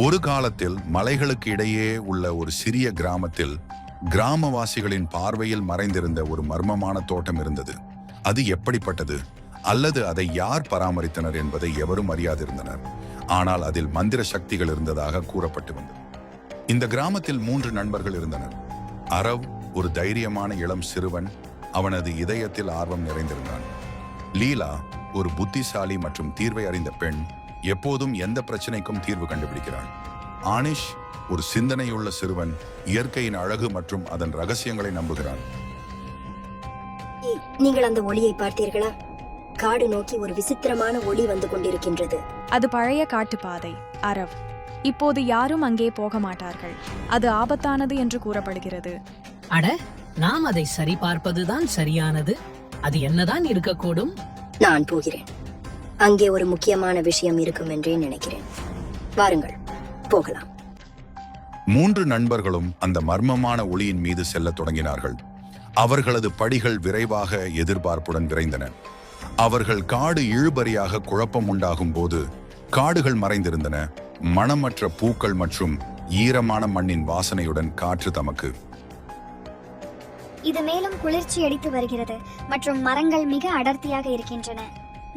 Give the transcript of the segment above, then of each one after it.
ஒரு காலத்தில் மலைகளுக்கு இடையே உள்ள ஒரு சிறிய கிராமத்தில் கிராமவாசிகளின் பார்வையில் மறைந்திருந்த ஒரு மர்மமான தோட்டம் இருந்தது. அது எப்படிப்பட்டது அல்லது அதை யார் பராமரித்தனர் என்பதை எவரும் அறியாதிருந்தனர். ஆனால் அதில் மந்திர சக்திகள் இருந்ததாக கூறப்பட்டு வந்தது. இந்த கிராமத்தில் 3 நண்பர்கள் இருந்தனர். அரவ் ஒரு தைரியமான இளம் சிறுவன், அவனது இதயத்தில் ஆர்வம் நிறைந்திருந்தான். லீலா ஒரு புத்திசாலி மற்றும் தீர்வை அறிந்த பெண், எப்போதும் எந்த பிரச்சனைக்கும் தீர்வு கண்டுபிடிக்கிறாள். ஆனிஷ் ஒரு சிந்தனையுள்ள சிறுவன், இயற்கையின் அழகு மற்றும் அதன் ரகசியங்களை நம்புகிறான். நீங்கள் அந்த ஒளியை பார்த்தீர்களா? காடு நோக்கி ஒரு விசித்திரமான ஒளி வந்து கொண்டிருக்கின்றது. அது பழைய காட்டுப்பாதை அரவ். இப்போது யாரும் அங்கே போக மாட்டார்கள். அது ஆபத்தானது என்று கூறப்படுகிறது. அட, நாம் அதை சரி பார்ப்பதுதான் சரியானது. அது என்னதான் இருக்கக்கூடும்? நான் போகிறேன். அங்கே ஒரு முக்கியமான விஷயம் இருக்கும் என்றே நினைக்கிறேன். வாருங்கள், போகலாம். 3 நண்பர்களும் அந்த மர்மமான ஒளியின் மீது செல்லத் தொடங்கினார்கள். அவர்களது படிகள் விரைவாக எதிர்பார்ப்புடன் விரைந்தன. அவர்கள் காடு இழுபறியாக குழப்பம் உண்டாகும் போது காடுகள் மறைந்திருந்தன. மணமற்ற பூக்கள் மற்றும் ஈரமான மண்ணின் வாசனையுடன் காற்று தமக்கு. இது மேலும் குளிர்ச்சி அடித்து வருகிறது மற்றும் மரங்கள் மிக அடர்த்தியாக இருக்கின்றன.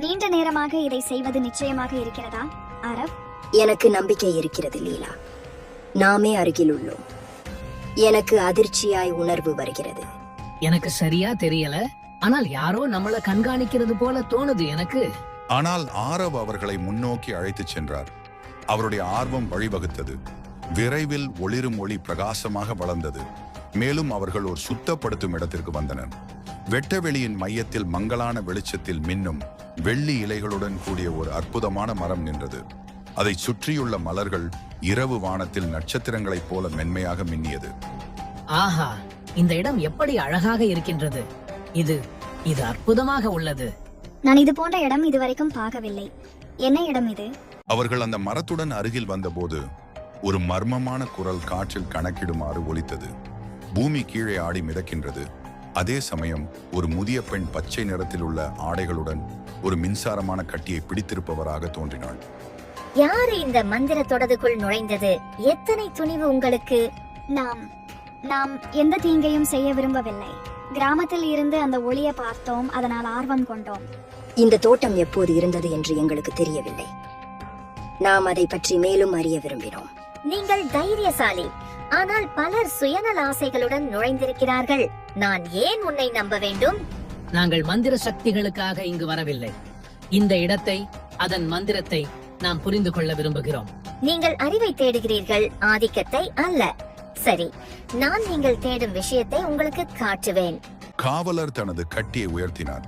நீண்ட நேரமாக இதை செய்வது நிச்சயமாக இருக்கிறதா அரவ்? எனக்கு நம்பிக்கை இருக்கிறது லீலா. நாமே அருகில் உள்ளோம். எனக்கு அதிர்ச்சியாய் உணர்வு வருகிறது. எனக்கு சரியா தெரியல, ஆனால் யாரோ நம்மள கண்காணிக்கிறது போல தோணுது எனக்கு. ஆனால் ஆரவ் அவர்களை முன்னோக்கி அழைத்துச் சென்றார். அவருடைய ஆர்வம் வழிவகுத்தது. விரைவில் ஒளிரும் ஒளி பிரகாசமாக வளர்ந்தது. மேலும் அவர்கள் ஒரு சுத்தப்படுத்தும் இடத்திற்கு வந்தனர். வெட்டவெளியின் மையத்தில் மங்கலான வெளிச்சத்தில் மின்னும் வெள்ளி இலைகளுடன் கூடிய ஒரு அற்புதமான மரம் நின்றது. அதை சுற்றியுள்ள மலர்கள் இரவு வானத்தில் நட்சத்திரங்களைப் போல மென்மையாக மின்னியது. ஆஹா, இந்த இடம் எப்படி அழகாக இருக்கின்றது. இது அற்புதமாக உள்ளது. நான் இது போன்ற இடம் இதுவரைக்கும் பார்க்கவில்லை. என்ன இடம் இது? அவர்கள் அந்த மரத்துடன் அருகில் வந்தபோது ஒரு மர்மமான குரல் காற்றில் கணக்கிடுமாறு ஒலித்தது. பூமி கீழே ஆடி மிதக்கின்றது. அதே சமயம் ஒரு முதிய பெண் பச்சை நிறத்தில் உள்ள ஆடைகளுடன் ஒரு மின்சாரமான கட்டியை பிடித்திருப்பவராக தோன்றினாள். யாரு இந்த மந்திர தொடதுக்குள் நுழைந்தது? எத்தனை துணிவு உங்களுக்கு! நாம் எந்த தீங்கையும் செய்ய விரும்பவில்லை. கிராமத்தில் இருந்து அந்த ஒளியை பார்த்தோம், அதனால் ஆர்வம் கொண்டோம். இந்த தோட்டம் எப்போது இருந்தது என்று எங்களுக்கு தெரியவில்லை. நாம் அதை பற்றி மேலும் அறிய விரும்பினோம். நீங்கள் தைரியசாலி, ஆனால் பலர் சுயநல ஆசைகளுடன் நுழைந்திருக்கிறார்கள். நான் ஏன் உன்னை நம்ப வேண்டும்? நாங்கள் மந்திர சக்திகளுக்காக இங்கு வரவில்லை. இந்த இடத்தை, அதன் மந்திரத்தை நாம் புரிந்து கொள்ள விரும்புகிறோம். நீங்கள் அறிவை தேடுகிறீர்கள், ஆதிக்கத்தை அல்ல. சரி, நான் நீங்கள் தேடும் விஷயத்தை உங்களுக்கு காட்டுவேன். காவலர் தனது கட்டியை உயர்த்தினார்.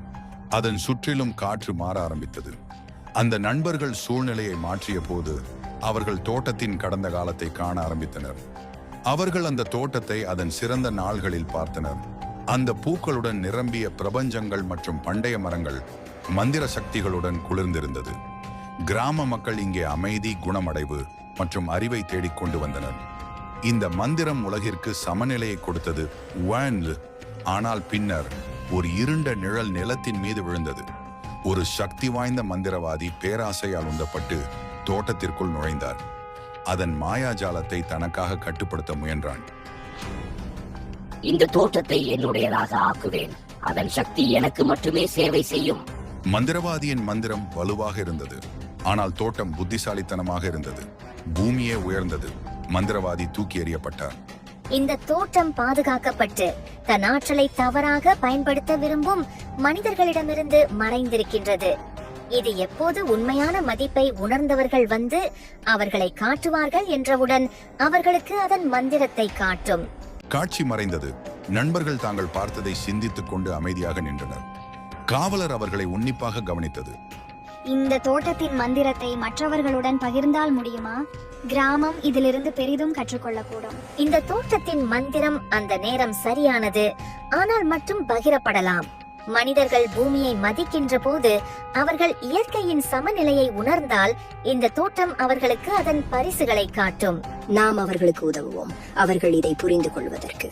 அதன் சுற்றிலும் காற்று மாற ஆரம்பித்தது. அந்த நண்பர்கள் சூழ்நிலையை மாற்றிய போது அவர்கள் தோட்டத்தின் கடந்த காலத்தை காண ஆரம்பித்தனர். அவர்கள் அந்த தோட்டத்தை அதன் சிறந்த நாள்களில் பார்த்தனர். அந்த பூக்களுடன் நிரம்பிய பிரபஞ்சங்கள் மற்றும் பண்டைய மரங்கள் மந்திர சக்திகளுடன் குளிர்ந்திருந்தது. கிராம மக்கள் இங்கே அமைதி, குணமடைவு மற்றும் அறிவை தேடிக்கொண்டு வந்தனர். இந்த மந்திரம் உலகிற்கு சமநிலையை கொடுத்தது. ஆனால் பின்னர் ஒரு இருண்ட நிழல் நிலத்தின் மீது விழுந்தது. ஒரு சக்தி வாய்ந்த மந்திரவாதி பேராசையால் உந்தப்பட்டு தோட்டத்திற்குள் நுழைந்தார். அதன் மாயாஜாலத்தை தனக்காக கட்டுப்படுத்த முயன்றான். இந்த தோட்டத்தை என்னுடையதாக ஆக்குவேன். அதன் சக்தி எனக்கு மட்டுமே சேவை செய்யும். மந்திரவாதியின் மந்திரம் வலுவாக இருந்தது, ஆனால் தோட்டம் புத்திசாலித்தனமாக இருந்தது. பூமியே உயர்ந்தது. மந்திரவாதி தூக்கி எறியப்பட்டார். இந்த தோட்டம் பாதுகாக்கப்பட்டு தன் ஆற்றலை தவறாக பயன்படுத்த விரும்பும் மனிதர்களிடமிருந்து மறைந்திருக்கின்றது. இது எப்போது உண்மையான மதிப்பை உணர்ந்தவர்கள் வந்து அவர்களை காட்டுவார்கள் என்றவுடன் அவர்களுக்கு அதன் மந்திரத்தை காட்டும். காட்சி மறைந்தது. நண்பர்கள் தாங்கள் பார்த்ததை சிந்தித்துக் கொண்டு அமைதியாக நின்றனர். காவலர் அவர்களை உன்னிப்பாக கவனித்தது. இந்த தோட்டத்தின் மந்திரத்தை மற்றவர்களுடன் பகிர்ந்தால் முடியுமா? கிராமம் இதிலிருந்து பெரிதும் கற்றுக்கொள்ளக்கூடும். இந்த தோட்டத்தின் மந்திரம் அந்த நேரம் சரியானது, ஆனால் மட்டும் பகிரப்படலாம். மனிதர்கள் பூமியை மதிக்கின்ற போது அவர்கள் இயற்கையின் சமநிலையை உணர்ந்தால் இந்த தோட்டம் அவர்களுக்கு அதன் பரிசுகளை காட்டும். நாம் அவர்களுக்கு உதவுவோம், அவர்கள் இதை புரிந்து கொள்வதற்கு.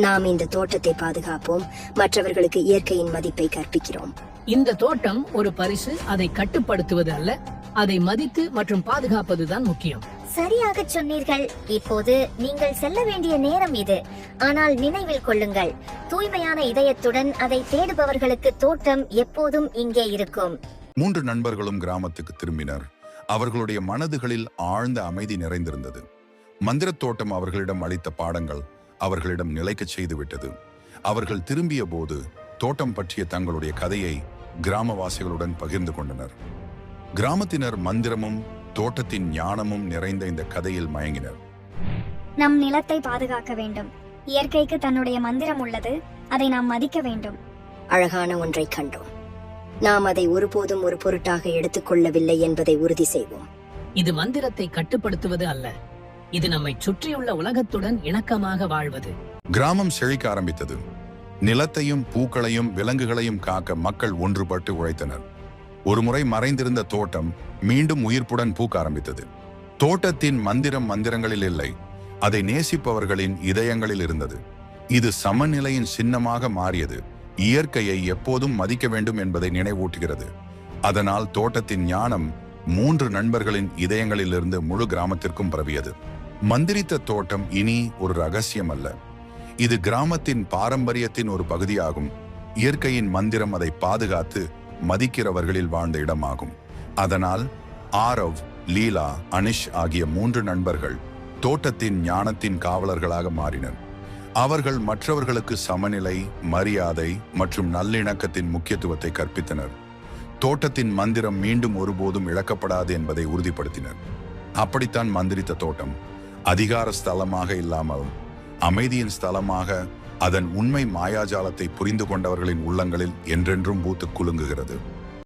நாம் இந்த தோட்டத்தை பாதுகாப்போம், மற்றவர்களுக்கு இயற்கையின் மதிப்பை கற்பிக்கிறோம். இந்த தோட்டம் ஒரு பரிசு. அதை கட்டுப்படுத்துவது அல்ல, அதை மதித்து மற்றும் பாதுகாப்பதுதான் முக்கியம். சரியாக சொன்னீர்கள். இப்போது நீங்கள் செல்ல வேண்டிய நேரம் இது. ஆனால் நினைவில் கொள்ளுங்கள், தூய்மையான இதயத்துடன் அதை தேடுபவர்களுக்கு தோட்டம் எப்போதும் இங்கே இருக்கும். 3 நண்பர்களும் கிராமத்துக்கு திரும்பினர். அவர்களுடைய மனதுகளில் ஆழ்ந்த அமைதி நிறைந்திருந்தது. மந்திரத் தோட்டம் அவர்களிடம் அளித்த பாடங்கள் அவர்களிடம் நிலைக்கச் செய்துவிட்டது. அவர்கள் திரும்பிய போது தோட்டம் பற்றிய தங்களுடைய கதையை கிராமவாசிகளுடன் பகிர்ந்து கொண்டனர். கிராமத்தினர் மந்திரமும் தோட்டத்தின் ஞானமும் நிறைந்த இந்த கதையில் மயங்கினர். நம் நிலத்தை பாதுகாக்க வேண்டும். இயற்கைக்கு தன்னுடைய மந்திரம் உள்ளது, அதை நாம் மதிக்க வேண்டும். அழகான ஒன்றை கண்டோம். நாம் அதை ஒருபோதும் ஒரு பொருட்டாக எடுத்துக்கொள்ளவில்லை என்பதை உறுதி செய்வோம். இது மந்திரத்தை கட்டுப்படுத்துவது அல்ல, இது நம்மை சுற்றியுள்ள உலகத்துடன் இணக்கமாக வாழ்வது. கிராமம் செழிக்க ஆரம்பித்தது. நிலத்தையும் பூக்களையும் விலங்குகளையும் காக்க மக்கள் ஒன்றுபட்டு உழைத்தனர். ஒருமுறை மறைந்திருந்த தோட்டம் மீண்டும் உயிர்ப்புடன் பூக்க ஆரம்பித்தது. தோட்டத்தின் மந்திரம் மந்திரங்களில் இல்லை, அதை நேசிப்பவர்களின் இதயங்களில் இருந்தது. இது சமநிலையின் சின்னமாக மாறியது. இயற்கையை எப்போதும் மதிக்க வேண்டும் என்பதை நினைவூட்டுகிறது. அதனால் தோட்டத்தின் ஞானம் 3 நண்பர்களின் இதயங்களிலிருந்து முழு கிராமத்திற்கும் பரவியது. மந்திரித்த தோட்டம் இனி ஒரு ரகசியம் அல்ல, இது கிராமத்தின் பாரம்பரியத்தின் ஒரு பகுதியாகும். இயற்கையின் மந்திரம் அதை பாதுகாத்து மதிக்கிறவர்களில் வாழ்ந்த இடமாகும். அதனால் ஆரவ், லீலா, அனிஷ் ஆகிய 3 நண்பர்கள் தோட்டத்தின் ஞானத்தின் காவலர்களாக மாறினர். அவர்கள் மற்றவர்களுக்கு சமநிலை, மரியாதை மற்றும் நல்லிணக்கத்தின் முக்கியத்துவத்தை கற்பித்தனர். தோட்டத்தின் மந்திரம் மீண்டும் ஒருபோதும் இழக்கப்படாது என்பதை உறுதிப்படுத்தினர். அப்படித்தான் மந்திரித்த தோட்டம் அதிகார ஸ்தலமாக இல்லாமல் அமைதியின் ஸ்தலமாக அதன் உண்மை மாயாஜாலத்தை புரிந்து கொண்டவர்களின் உள்ளங்களில் என்றென்றும் பூத்து குலுங்குகிறது.